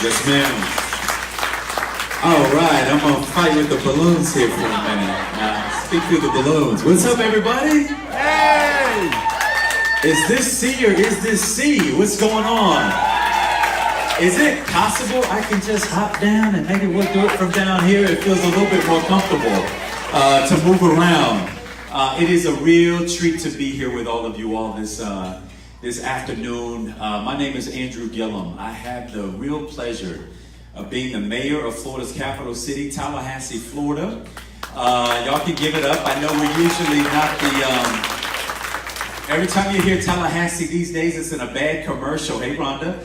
Yes, ma'am. All right, I'm gonna fight with the balloons here for a minute. Speak through the balloons. What's up, everybody? Hey! Is this C or is this C? What's going on? Is it possible I can just hop down and maybe we'll do it from down here? It feels a little bit more comfortable to move around. It is a real treat to be here with all of you all this afternoon. My name is Andrew Gillum. I have the real pleasure of being the mayor of Florida's capital city, Tallahassee, Florida. Y'all can give it up. I know we're usually not the... Every time you hear Tallahassee these days, it's in a bad commercial. Hey, Rhonda,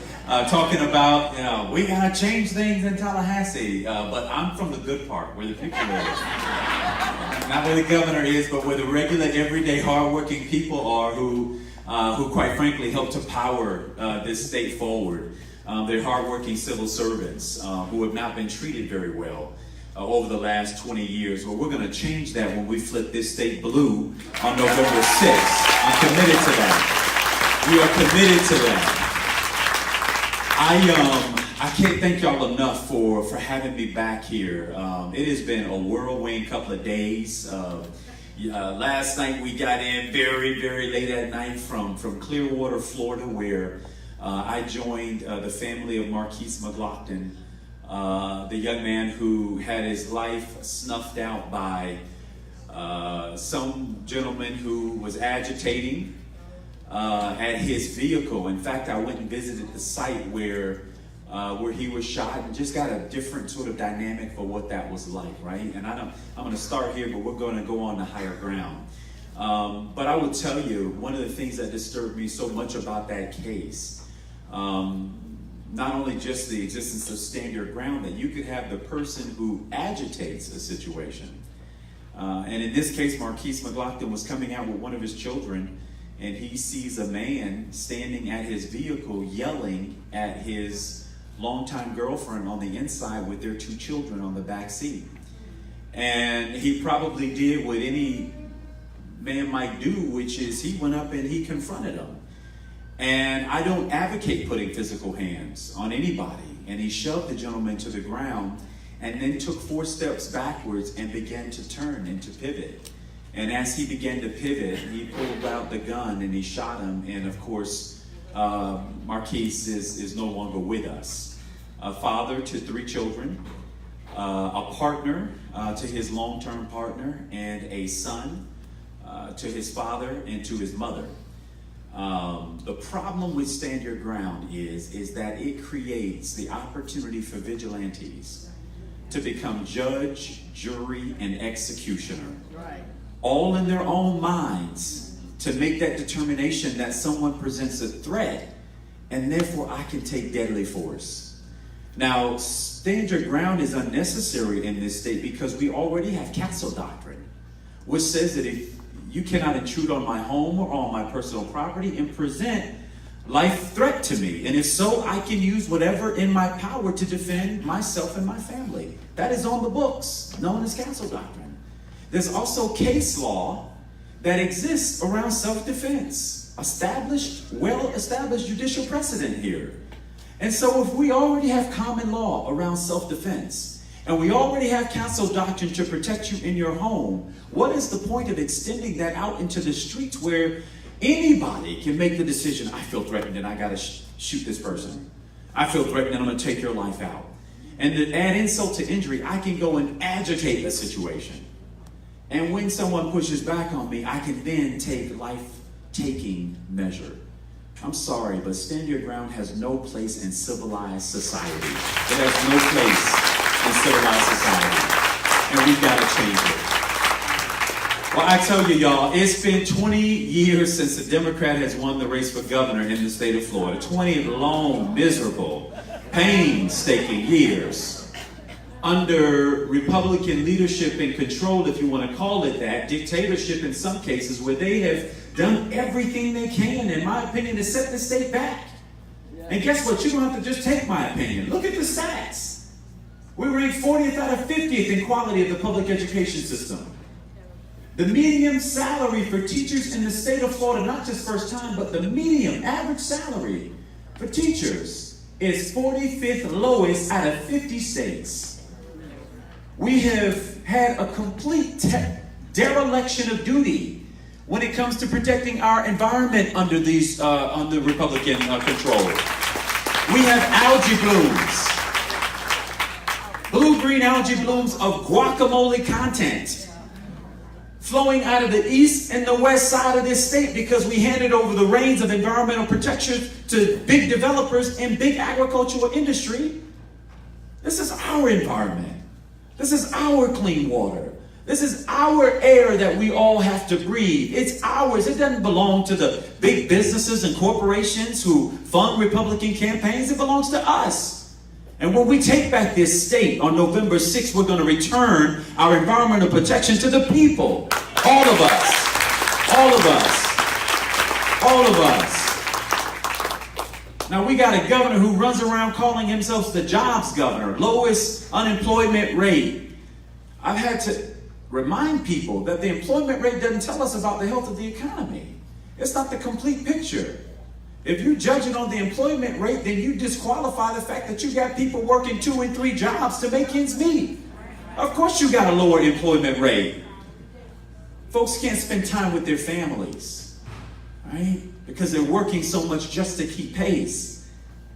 talking about, we gotta change things in Tallahassee. But I'm from the good part, where the people live. Not where the governor is, but where the regular, everyday, hardworking people are who quite frankly help to power this state forward. They're hardworking civil servants who have not been treated very well over the last 20 years. Well, we're going to change that when we flip this state blue on November 6th. I'm committed to that. We are committed to that. I can't thank y'all enough for having me back here. It has been a whirlwind couple of days. Last night we got in very, very late at night from Clearwater, Florida, where I joined the family of Marquise McLaughlin, the young man who had his life snuffed out by some gentleman who was agitating at his vehicle. In fact, I went and visited the site where he was shot and just got a different sort of dynamic for what that was like, right? And I'm going to start here, but we're going to go on to higher ground. But I will tell you, one of the things that disturbed me so much about that case, not only just the existence of stand your ground, that you could have the person who agitates a situation. And in this case, Marquise McLaughlin was coming out with one of his children, and he sees a man standing at his vehicle yelling at his longtime girlfriend on the inside with their two children on the back seat. And he probably did what any man might do, which is he went up and he confronted him. And I don't advocate putting physical hands on anybody. And he shoved the gentleman to the ground and then took 4 steps backwards and began to turn and to pivot. And as he began to pivot, he pulled out the gun and he shot him. And of course, Marquise is no longer with us. A father to 3 children, a partner to his long-term partner, and a son to his father and to his mother. The problem with Stand Your Ground is that it creates the opportunity for vigilantes to become judge, jury, and executioner. Right. All in their own minds to make that determination that someone presents a threat and therefore I can take deadly force. Now, Stand Your Ground is unnecessary in this state because we already have castle doctrine, which says that if you cannot intrude on my home or on my personal property and present life threat to me. And if so, I can use whatever in my power to defend myself and my family. That is on the books, known as castle doctrine. There's also case law that exists around self-defense. Well-established judicial precedent here. And so if we already have common law around self-defense, and we already have castle doctrine to protect you in your home, what is the point of extending that out into the streets where anybody can make the decision, I feel threatened and I gotta shoot this person. I feel threatened and I'm gonna take your life out. And to add insult to injury, I can go and agitate a situation. And when someone pushes back on me, I can then take life-taking measure. I'm sorry, but Stand Your Ground has no place in civilized society. It has no place in civilized society. And we've got to change it. Well, I tell you, y'all, it's been 20 years since a Democrat has won the race for governor in the state of Florida. 20 long, miserable, painstaking years. Under Republican leadership and control, if you want to call it that, dictatorship in some cases, where they have done everything they can, in my opinion, to set the state back. And guess what? You don't have to just take my opinion. Look at the stats. We ranked 40th out of 50th in quality of the public education system. The median salary for teachers in the state of Florida, not just first time, but the median average salary for teachers is 45th lowest out of 50 states. We have had a complete dereliction of duty when it comes to protecting our environment under Republican control. We have algae blooms, blue-green algae blooms of guacamole content flowing out of the east and the west side of this state because we handed over the reins of environmental protection to big developers and big agricultural industry. This is our environment. This is our clean water. This is our air that we all have to breathe. It's ours. It doesn't belong to the big businesses and corporations who fund Republican campaigns. It belongs to us. And when we take back this state on November 6th, we're going to return our environmental protection to the people. All of us. All of us. All of us. Now we got a governor who runs around calling himself the jobs governor, lowest unemployment rate. I've had to remind people that the employment rate doesn't tell us about the health of the economy. It's not the complete picture. If you're judging on the employment rate, then you disqualify the fact that you got people working 2 and 3 jobs to make ends meet. Of course you got a lower employment rate. Folks can't spend time with their families, right? Because they're working so much just to keep pace.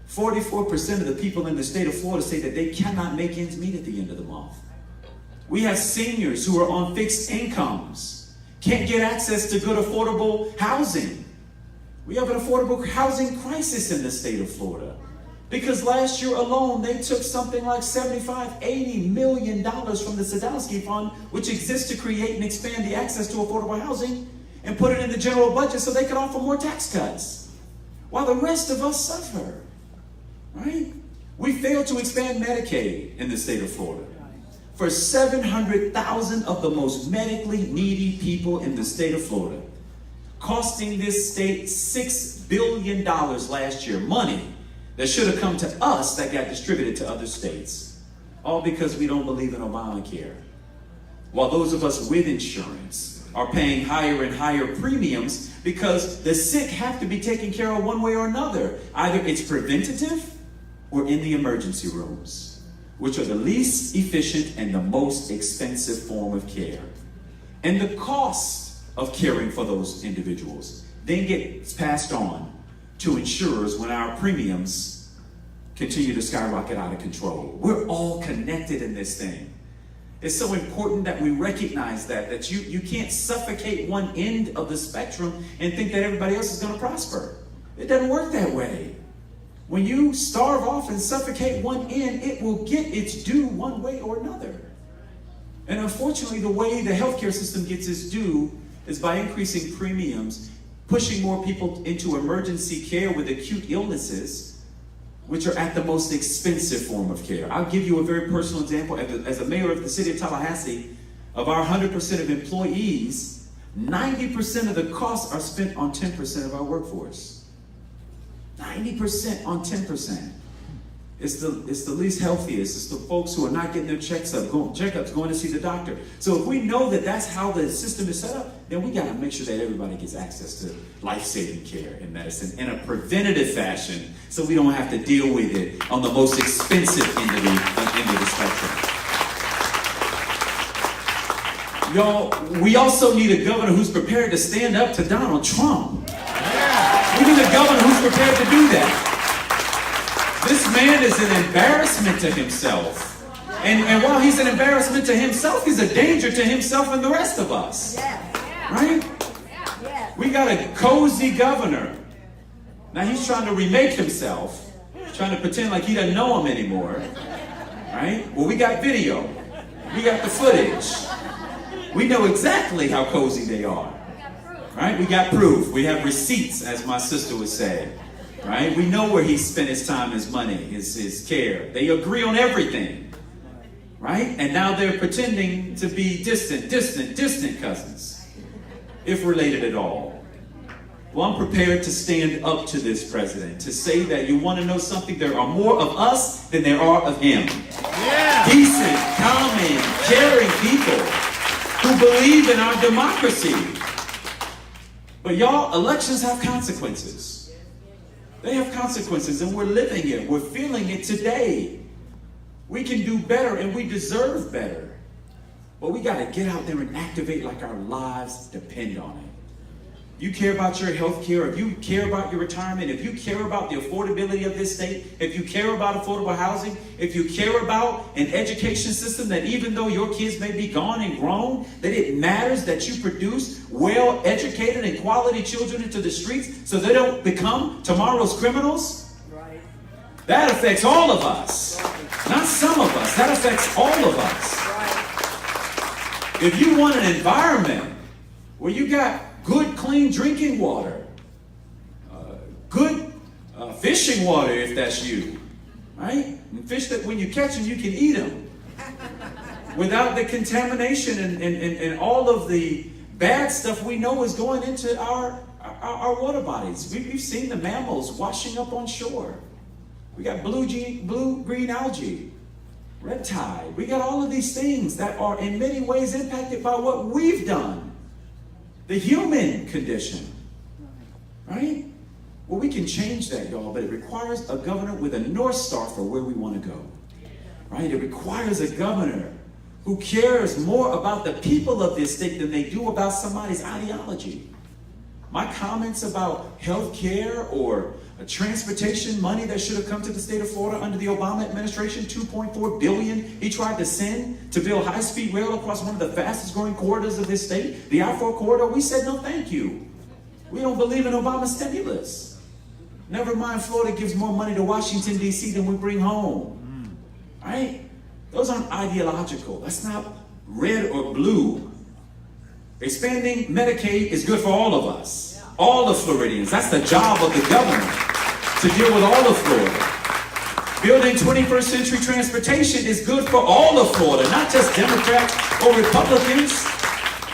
44% of the people in the state of Florida say that they cannot make ends meet at the end of the month. We have seniors who are on fixed incomes, can't get access to good affordable housing. We have an affordable housing crisis in the state of Florida because last year alone they took something like $75–80 million from the Sadowski Fund, which exists to create and expand the access to affordable housing, and put it in the general budget so they could offer more tax cuts, while the rest of us suffer, right? We failed to expand Medicaid in the state of Florida for 700,000 of the most medically needy people in the state of Florida, costing this state $6 billion last year, money that should have come to us that got distributed to other states, all because we don't believe in Obamacare. While those of us with insurance are paying higher and higher premiums because the sick have to be taken care of one way or another. Either it's preventative or in the emergency rooms, which are the least efficient and the most expensive form of care. And the cost of caring for those individuals then gets passed on to insurers when our premiums continue to skyrocket out of control. We're all connected in this thing. It's so important that we recognize that you can't suffocate one end of the spectrum and think that everybody else is going to prosper. It doesn't work that way. When you starve off and suffocate one end, it will get its due one way or another. And unfortunately, the way the healthcare system gets its due is by increasing premiums, pushing more people into emergency care with acute illnesses, which are at the most expensive form of care. I'll give you a very personal example. As a mayor of the city of Tallahassee, of our 100% of employees, 90% of the costs are spent on 10% of our workforce. 90% on 10%. It's the least healthiest. It's the folks who are not getting their checkups, going to see the doctor. So if we know that that's how the system is set up, then we got to make sure that everybody gets access to life-saving care and medicine in a preventative fashion, so we don't have to deal with it on the most expensive end of the spectrum. Y'all, we also need a governor who's prepared to stand up to Donald Trump. We need a governor who's prepared to do that. This man is an embarrassment to himself. And while he's an embarrassment to himself, he's a danger to himself and the rest of us. Right? We got a cozy governor. Now he's trying to remake himself, trying to pretend like he doesn't know him anymore. Right? Well, we got video. We got the footage. We know exactly how cozy they are. Right? We got proof. We have receipts, as my sister would say. Right? We know where he spent his time, his money, his care. They agree on everything. Right? And now they're pretending to be distant cousins, if related at all. Well, I'm prepared to stand up to this president, to say that you want to know something? There are more of us than there are of him. Yeah. Decent, common, caring people who believe in our democracy. But y'all, elections have consequences. They have consequences, and we're living it. We're feeling it today. We can do better, and we deserve better. But we got to get out there and activate like our lives depend on it. You care about your health care, if you care about your retirement, if you care about the affordability of this state, if you care about affordable housing, if you care about an education system that even though your kids may be gone and grown, that it matters that you produce well-educated and quality children into the streets so they don't become tomorrow's criminals. Right. That affects all of us. Right. Not some of us. That affects all of us. Right. If you want an environment where you got good, clean drinking water, good fishing water if that's you, right? And fish that when you catch them, you can eat them without the contamination and all of the bad stuff we know is going into our water bodies. We've seen the mammals washing up on shore. We got blue-green algae, red tide. We got all of these things that are in many ways impacted by what we've done. The human condition, right? Well, we can change that, y'all, but it requires a governor with a North Star for where we want to go, right? It requires a governor who cares more about the people of this state than they do about somebody's ideology. My comments about health care or transportation money that should have come to the state of Florida under the Obama administration, $2.4 billion he tried to send to build high-speed rail across one of the fastest growing corridors of this state, the I-4 corridor, we said no thank you. We don't believe in Obama stimulus. Never mind, Florida gives more money to Washington, D.C. than we bring home. Right? Those aren't ideological. That's not red or blue. Expanding Medicaid is good for all of us. All the Floridians. That's the job of the governor, to deal with all of Florida. Building 21st century transportation is good for all of Florida, not just Democrats or Republicans.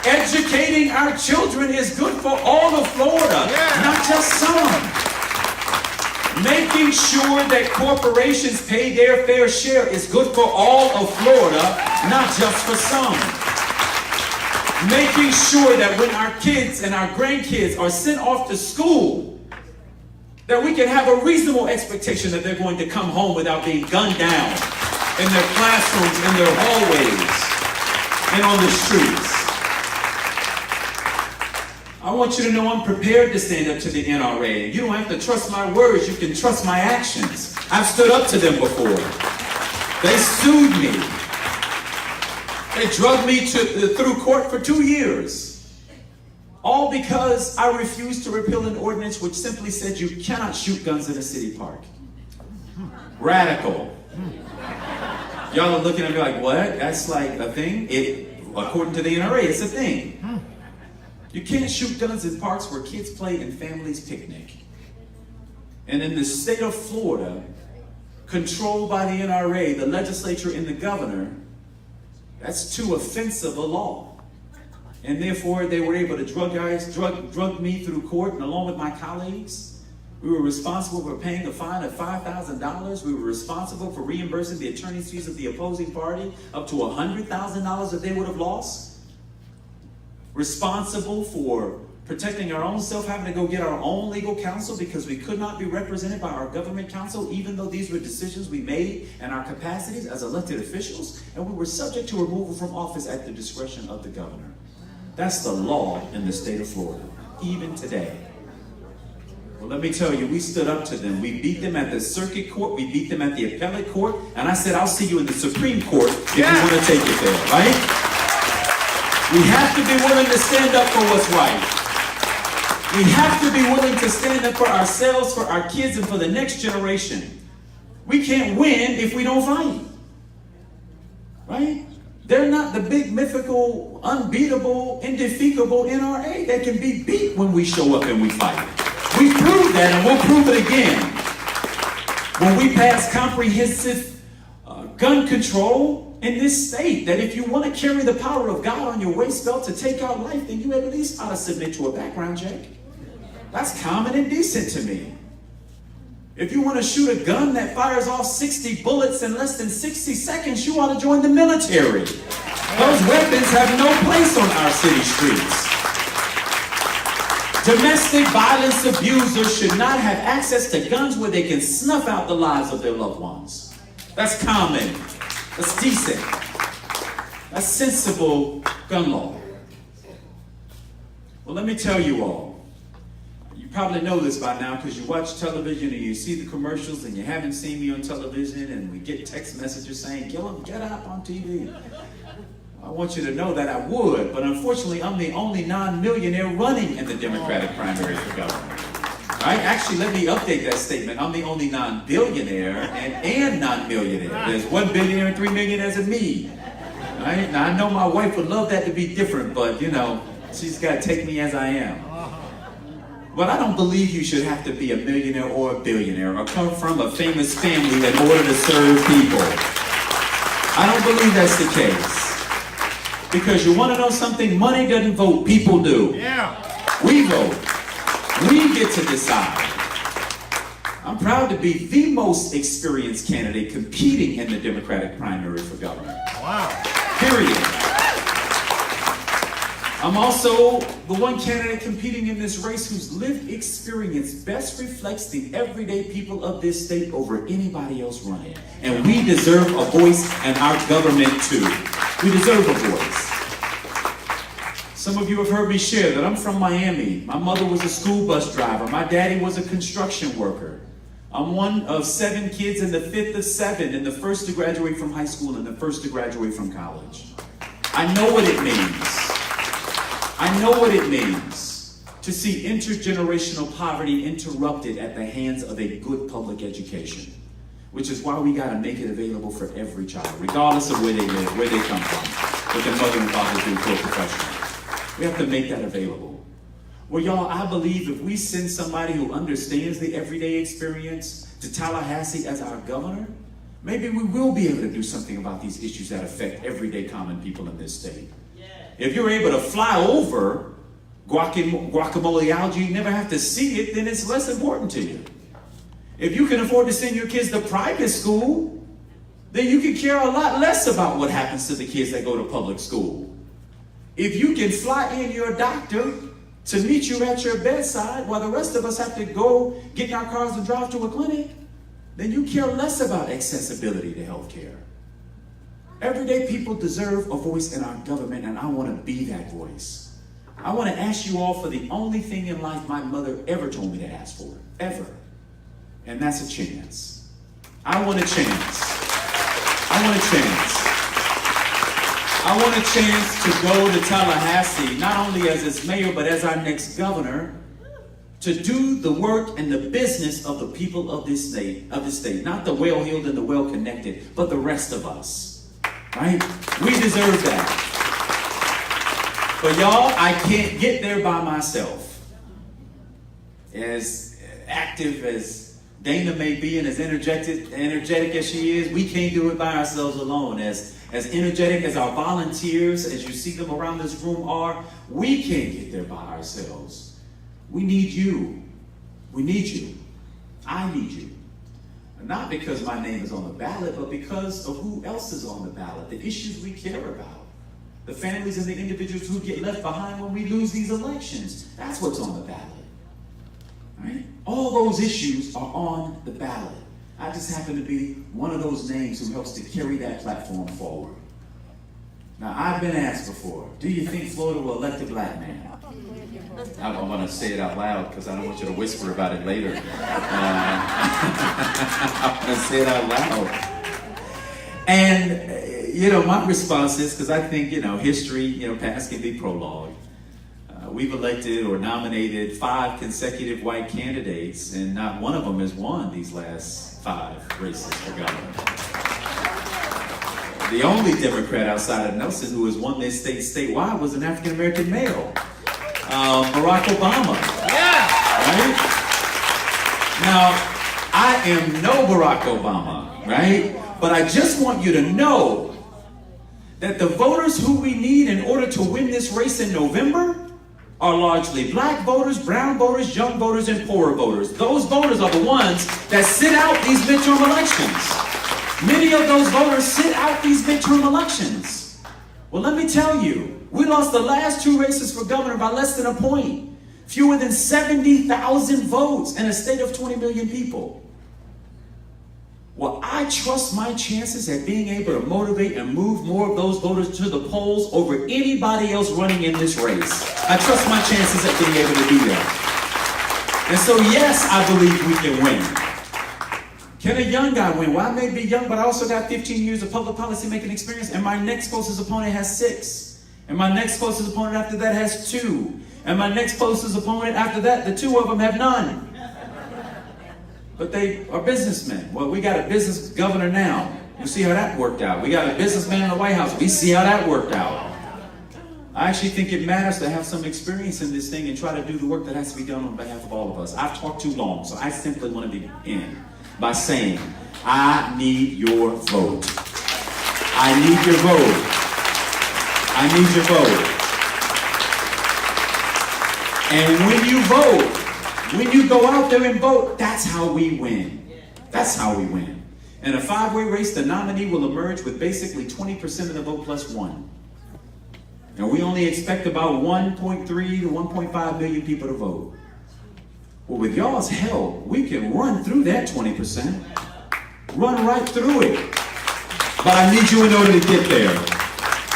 Educating our children is good for all of Florida, not just some. Making sure that corporations pay their fair share is good for all of Florida, not just for some. Making sure that when our kids and our grandkids are sent off to school, that we can have a reasonable expectation that they're going to come home without being gunned down in their classrooms, in their hallways, and on the streets. I want you to know I'm prepared to stand up to the NRA. You don't have to trust my words, you can trust my actions. I've stood up to them before. They sued me. They drugged me through court for 2 years. All because I refused to repeal an ordinance which simply said you cannot shoot guns in a city park. Radical. Y'all are looking at me like, what? That's like a thing? According to the NRA, it's a thing. You can't shoot guns in parks where kids play and families picnic. And in the state of Florida, controlled by the NRA, the legislature and the governor, that's too offensive a law. And therefore, they were able to drug me through court, and along with my colleagues, we were responsible for paying a fine of $5,000. We were responsible for reimbursing the attorney's fees of the opposing party up to $100,000 that they would have lost. Responsible for protecting our own self, having to go get our own legal counsel because we could not be represented by our government counsel, even though these were decisions we made in our capacities as elected officials, and we were subject to removal from office at the discretion of the governor. That's the law in the state of Florida, even today. Well, let me tell you, we stood up to them. We beat them at the circuit court. We beat them at the appellate court. And I said, I'll see you in the Supreme Court if you want to take it there, right? We have to be willing to stand up for what's right. We have to be willing to stand up for ourselves, for our kids, and for the next generation. We can't win if we don't fight. Right? They're not the big, mythical, unbeatable, indefeatable NRA. They can be beat when we show up and we fight. We proved that, and we'll prove it again. When we pass comprehensive gun control in this state, that if you want to carry the power of God on your waist belt to take out life, then you at least ought to submit to a background check. That's common and decent to me. If you want to shoot a gun that fires off 60 bullets in less than 60 seconds, you ought to join the military. Those weapons have no place on our city streets. Domestic violence abusers should not have access to guns where they can snuff out the lives of their loved ones. That's common. That's decent. That's sensible gun law. Well, let me tell you all. You probably know this by now because you watch television and you see the commercials and you haven't seen me on television and we get text messages saying, Gillum, get up on TV. I want you to know that I would, but unfortunately I'm the only non-millionaire running in the Democratic primary for governor. Right? Actually, let me update that statement. I'm the only non-billionaire and non-millionaire. There's 1 billionaire and 3 millionaires in me. Right? Now, I know my wife would love that to be different, but you know, she's got to take me as I am. But I don't believe you should have to be a millionaire or a billionaire or come from a famous family in order to serve people. I don't believe that's the case. Because you want to know something? Money doesn't vote, people do. Yeah. We vote. We get to decide. I'm proud to be the most experienced candidate competing in the Democratic primary for governor. Wow. Period. I'm also the one candidate competing in this race whose lived experience best reflects the everyday people of this state over anybody else running. And we deserve a voice in our government too. We deserve a voice. Some of you have heard me share that I'm from Miami. My mother was a school bus driver. My daddy was a construction worker. I'm one of 7 kids and the 5th of 7 and the first to graduate from high school and the first to graduate from college. I know what it means. I know what it means to see intergenerational poverty interrupted at the hands of a good public education, which is why we got to make it available for every child, regardless of where they live, where they come from, what their mother and father do for a profession. We have to make that available. Well, y'all, I believe if we send somebody who understands the everyday experience to Tallahassee as our governor, maybe we will be able to do something about these issues that affect everyday common people in this state. Yeah. If you're able to fly over guacamole algae, you never have to see it, then it's less important to you. If you can afford to send your kids to private school, then you can care a lot less about what happens to the kids that go to public school. If you can fly in your doctor to meet you at your bedside while the rest of us have to go get in our cars and drive to a clinic, then you care less about accessibility to health care. Everyday people deserve a voice in our government, and I want to be that voice. I want to ask you all for the only thing in life my mother ever told me to ask for, ever. And that's a chance. I want a chance. I want a chance. I want a chance to go to Tallahassee, not only as its mayor, but as our next governor, to do the work and the business of the people of this state, not the well-heeled and the well-connected, but the rest of us, right? We deserve that. But y'all, I can't get there by myself. As active as Dana may be and as energetic as she is, we can't do it by ourselves alone. As energetic as our volunteers, as you see them around this room are, we can't get there by ourselves. We need you. We need you. I need you. Not because my name is on the ballot, but because of who else is on the ballot, the issues we care about, the families and the individuals who get left behind when we lose these elections. That's what's on the ballot. Right? All those issues are on the ballot. I just happen to be one of those names who helps to carry that platform forward. Now, I've been asked before, do you think Florida will elect a black man? I don't want to say it out loud because I don't want you to whisper about it later. I want to say it out loud. And, my response is, because I think, history, past can be prologue. We've elected or nominated 5 consecutive white candidates, and not one of them has won these last 5 races for governor. The only Democrat outside of Nelson who has won this state statewide was an African-American male, Barack Obama. Yeah. Right? Now, I am no Barack Obama, right? But I just want you to know that the voters who we need in order to win this race in November are largely black voters, brown voters, young voters, and poorer voters. Those voters are the ones that sit out these midterm elections. Many of those voters sit out these midterm elections. Well, let me tell you, we lost the last 2 races for governor by less than a point Fewer than 70,000 votes in a state of 20 million people. Well, I trust my chances at being able to motivate and move more of those voters to the polls over anybody else running in this race. I trust my chances at being able to do that. And so, yes, I believe we can win. Can a young guy win? Well, I may be young, but I also got 15 years of public policy making experience, and my next closest opponent has 6. And my next closest opponent after that has 2. And my next closest opponent after that, the 2 of them have none. But they are businessmen. Well, we got a business governor now. You see how that worked out. We got a businessman in the White House. We see how that worked out. I actually think it matters to have some experience in this thing and try to do the work that has to be done on behalf of all of us. I've talked too long, so I simply want to begin by saying, I need your vote. I need your vote. I need your vote. And when you vote, when you go out there and vote, that's how we win. That's how we win. In a 5-way race, the nominee will emerge with basically 20% of the vote plus 1. And we only expect about 1.3 to 1.5 million people to vote. Well, with y'all's help, we can run through that 20%. Run right through it. But I need you in order to get there.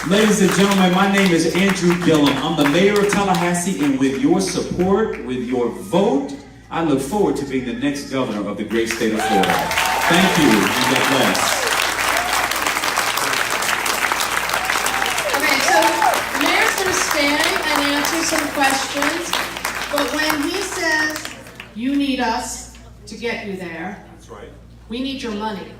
Ladies and gentlemen, my name is Andrew Gillum. I'm the mayor of Tallahassee, and with your support, with your vote, I look forward to being the next governor of the great state of Florida. Thank you, and God bless. Okay, so the mayor's going to stand and answer some questions, but when he says, you need us to get you there, That's right. we need your money.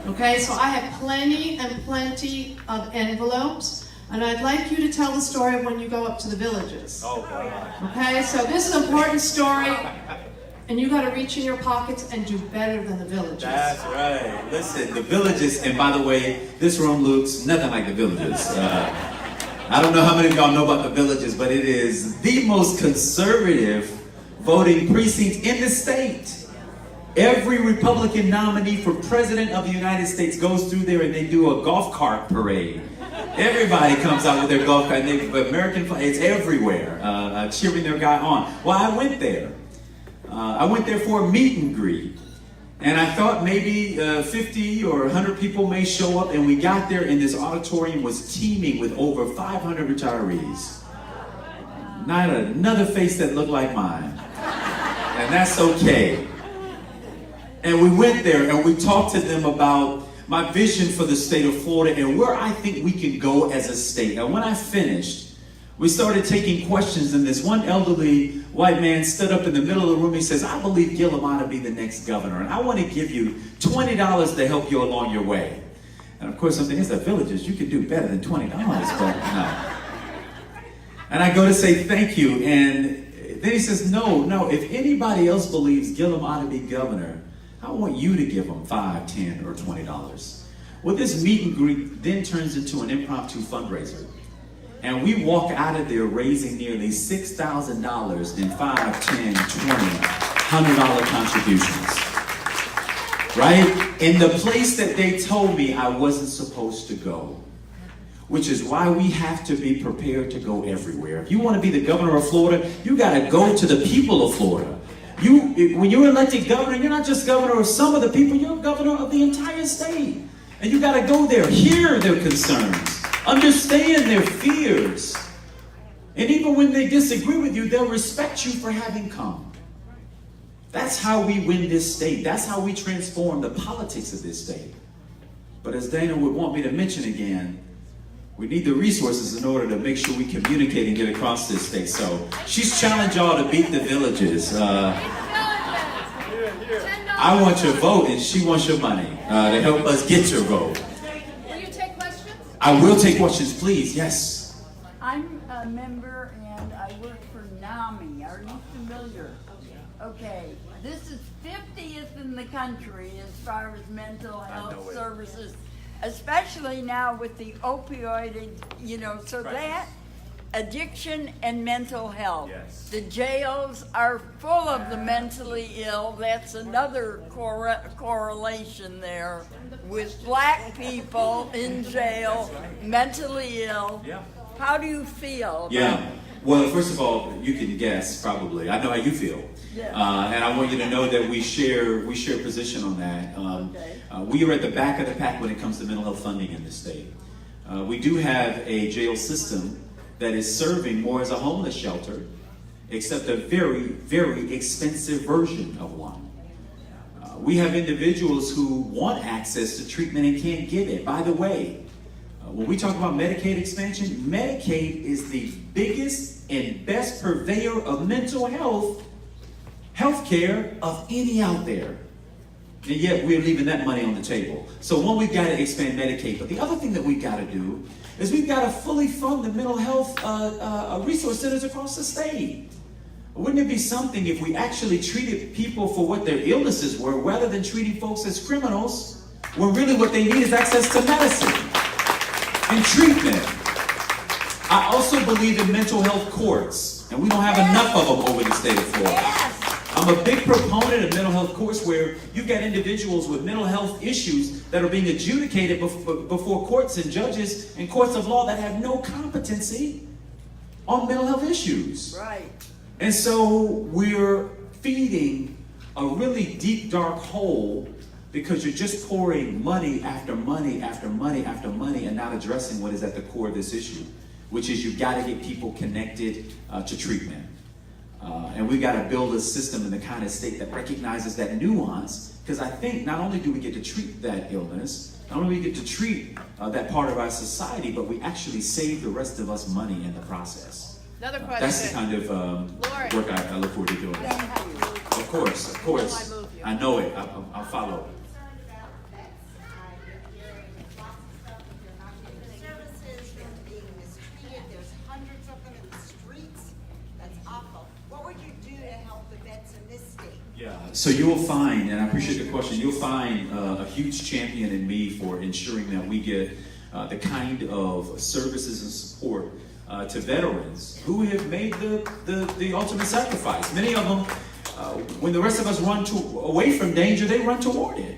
Okay, so I have plenty and plenty of envelopes, and I'd like you to tell the story of when you go up to the villages. Oh, God. Okay, so this is an important story, and you got to reach in your pockets and do better than the villages. That's right. Listen, the villages, and by the way, this room looks nothing like the villages. I don't know how many of y'all know about the villages, but it is the most conservative voting precinct in the state. Every Republican nominee for President of the United States goes through there and they do a golf cart parade. Everybody comes out with their golf cart, and they American flag, it's everywhere, cheering their guy on. Well, I went there. I went there for a meet and greet. And I thought maybe 50 or 100 people may show up, and we got there and this auditorium was teeming with over 500 retirees. Not another face that looked like mine. And that's okay. And we went there and we talked to them about my vision for the state of Florida and where I think we can go as a state. And when I finished, we started taking questions, and this one elderly white man stood up in the middle of the room. He says, I believe Gillum ought to be the next governor, and I want to give you $20 to help you along your way. And of course, I'm thinking, it's the villages. You can do better than $20, but no. And I go to say thank you, and then he says, no, if anybody else believes Gillum ought to be governor, I want you to give them $5, $10, or $20. Well, this meet and greet then turns into an impromptu fundraiser. And we walk out of there raising nearly $6,000 in $5, $10, $20, $100 contributions. Right? In the place that they told me I wasn't supposed to go. Which is why we have to be prepared to go everywhere. If you want to be the governor of Florida, you got to go to the people of Florida. When you're elected governor, you're not just governor of some of the people, you're governor of the entire state. And you got to go there, hear their concerns, understand their fears. And even when they disagree with you, they'll respect you for having come. That's how we win this state. That's how we transform the politics of this state. But as Dana would want me to mention again, we need the resources in order to make sure we communicate and get across this state. So she's challenged y'all to beat the villages. I want your vote, and she wants your money to help us get your vote. Will you take questions? I will take questions, please. Yes. I'm a member and I work for NAMI. Are you familiar? Okay. This is 50th in the country as far as mental health services, especially now with the opioid, so that addiction and mental health. Yes. The jails are full of the mentally ill. That's another correlation there with black people in jail, mentally ill. Yeah. How do you feel? Yeah. Well, first of all, you can guess probably. I know how you feel, and I want you to know that we share position on that. We are at the back of the pack when it comes to mental health funding in the state. We do have a jail system that is serving more as a homeless shelter, except a very, very expensive version of one. We have individuals who want access to treatment and can't get it. By the way, when we talk about Medicaid expansion, Medicaid is the biggest and best purveyor of mental health care of any out there. And yet we're leaving that money on the table. So one, we've got to expand Medicaid. But the other thing that we've got to do is we've got to fully fund the mental health resource centers across the state. Wouldn't it be something if we actually treated people for what their illnesses were rather than treating folks as criminals, when really what they need is access to medicine and treatment? I also believe in mental health courts, and we don't have enough of them over the state of Florida. I'm a big proponent of mental health courts where you've got individuals with mental health issues that are being adjudicated before courts and judges and courts of law that have no competency on mental health issues. Right. And so we're feeding a really deep, dark hole because you're just pouring money after money after money after money and not addressing what is at the core of this issue, which is you've got to get people connected to treatment. And we've got to build a system in the kind of state that recognizes that nuance, because I think not only do we get to treat that illness, not only do we get to treat that part of our society, but we actually save the rest of us money in the process. Another question. That's the kind of work I look forward to doing. Of course. I know it. I'll follow. Services are being mistreated. There's hundreds of them in the streets. That's awful. What would you do to help the vets in this state? Yeah. So you will find, and I appreciate the question, you'll find a huge champion in me for ensuring that we get the kind of services and support to veterans who have made the ultimate sacrifice. Many of them, when the rest of us run away from danger, they run toward it.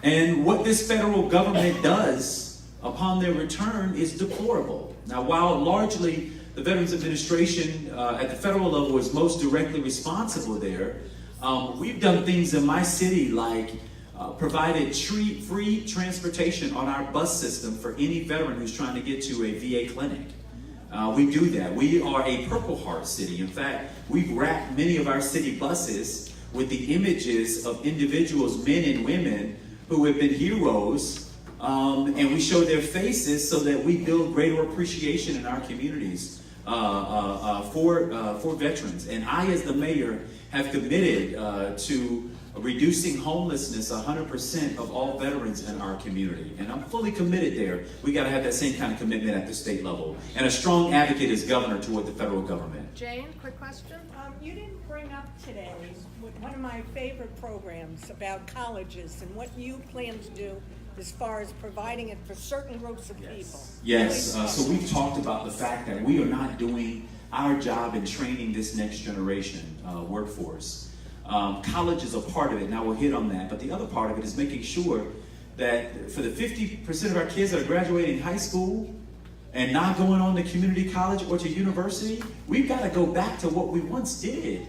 And what this federal government does upon their return is deplorable. Now, while largely the Veterans Administration at the federal level is most directly responsible there, we've done things in my city like provided free transportation on our bus system for any veteran who's trying to get to a VA clinic. We do that. We are a Purple Heart city. In fact, we've wrapped many of our city buses with the images of individuals, men and women, who have been heroes, and we show their faces so that we build greater appreciation in our communities for veterans. And I, as the mayor, have committed to reducing homelessness 100% of all veterans in our community. And I'm fully committed there. We got to have that same kind of commitment at the state level. And a strong advocate as governor toward the federal government. Jane, quick question. You didn't bring up today one of my favorite programs about colleges and what you plan to do as far as providing it for certain groups of people. Yes, so we've talked about the fact that we are not doing our job in training this next generation workforce. College is a part of it, and I will hit on that. But the other part of it is making sure that for the 50% of our kids that are graduating high school and not going on to community college or to university, we've got to go back to what we once did.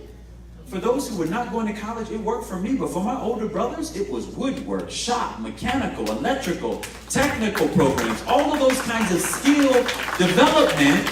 For those who were not going to college, it worked for me, but for my older brothers, it was woodwork, shop, mechanical, electrical, technical programs, all of those kinds of skill development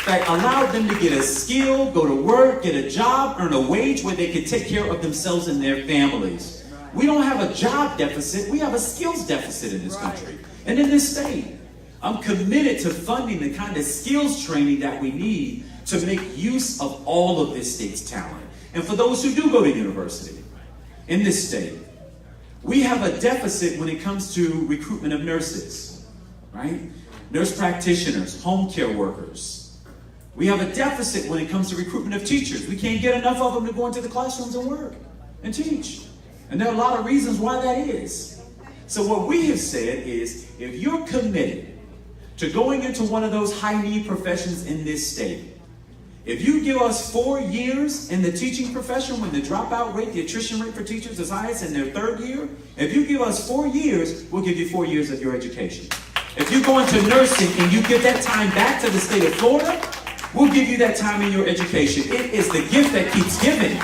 that allowed them to get a skill, go to work, get a job, earn a wage where they could take care of themselves and their families. We don't have a job deficit, we have a skills deficit in this country and in this state. I'm committed to funding the kind of skills training that we need to make use of all of this state's talent. And for those who do go to university in this state, we have a deficit when it comes to recruitment of nurses, right? Nurse practitioners, home care workers. We have a deficit when it comes to recruitment of teachers. We can't get enough of them to go into the classrooms and work and teach. And there are a lot of reasons why that is. So what we have said is, if you're committed to going into one of those high-need professions in this state, if you give us 4 years in the teaching profession when the dropout rate, the attrition rate for teachers is highest in their 3rd year, if you give us 4 years, we'll give you 4 years of your education. If you go into nursing and you give that time back to the state of Florida, We'll give you that time in your education. It is the gift that keeps giving.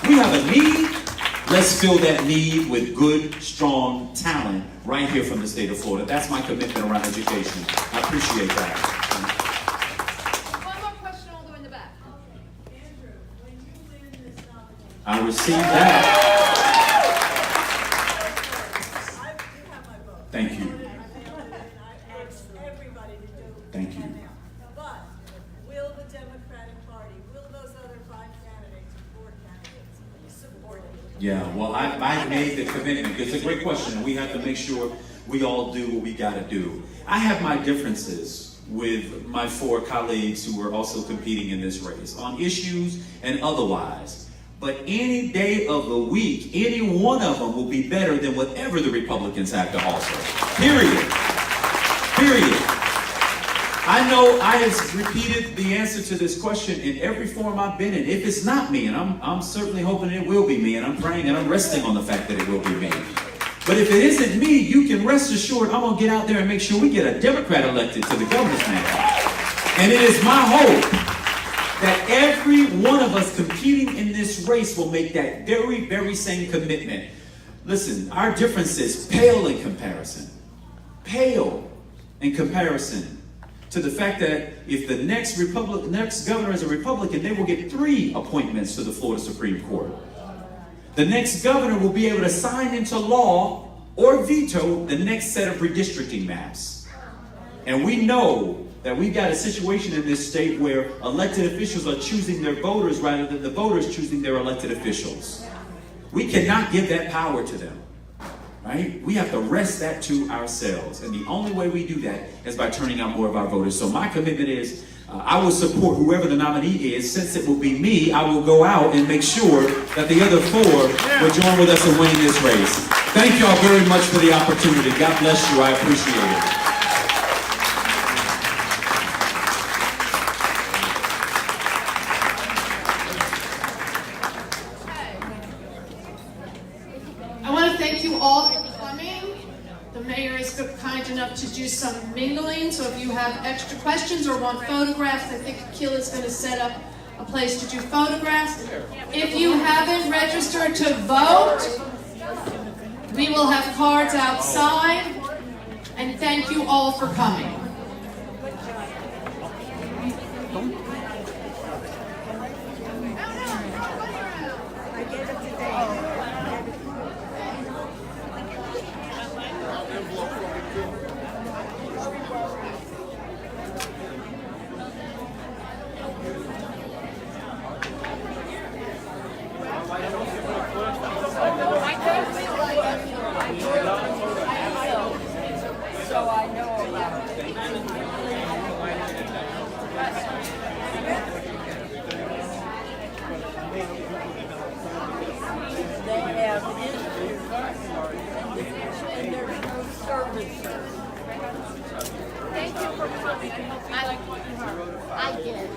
We have a need. Let's fill that need with good, strong talent right here from the state of Florida. That's my commitment around education. I appreciate that. One more question all the way in the back. Andrew, when you win this nomination, I received that. you have my vote. Thank you. I asked everybody to do. Thank you. that now. But will the Democratic Party, will those other 5 candidates, 4 candidates, support it? Yeah, well, I made the commitment. It's a great question, and we have to make sure we all do what we got to do. I have my differences with my 4 colleagues who are also competing in this race on issues and otherwise. But any day of the week, any one of them will be better than whatever the Republicans have to offer. Period. Period. I know I have repeated the answer to this question in every forum I've been in. If it's not me, and I'm certainly hoping it will be me, and I'm praying and I'm resting on the fact that it will be me. But if it isn't me, you can rest assured I'm going to get out there and make sure we get a Democrat elected to the governor's mansion. And it is my hope that every one of us competing in this race will make that very, very same commitment. Listen, our differences pale in comparison. Pale in comparison to the fact that if the next governor is a Republican, they will get 3 appointments to the Florida Supreme Court. The next governor will be able to sign into law or veto the next set of redistricting maps. And we know that we've got a situation in this state where elected officials are choosing their voters rather than the voters choosing their elected officials. We cannot give that power to them. Right? We have to wrest that to ourselves. And the only way we do that is by turning out more of our voters. So my commitment is I will support whoever the nominee is. Since it will be me, I will go out and make sure that the other 4 will join with us in winning this race. Thank y'all very much for the opportunity. God bless you. I appreciate it. I want to thank you all for coming. The mayor is kind enough to do some mingling, so if you have extra questions or want photographs, I think Akil is going to set up a place to do photographs. If you haven't registered to vote, we will have cards outside, and thank you all for coming. I gave it to Dave. So I know about it. They have issues and there's no services. Thank you for coming. I hope you like what you heard. I did.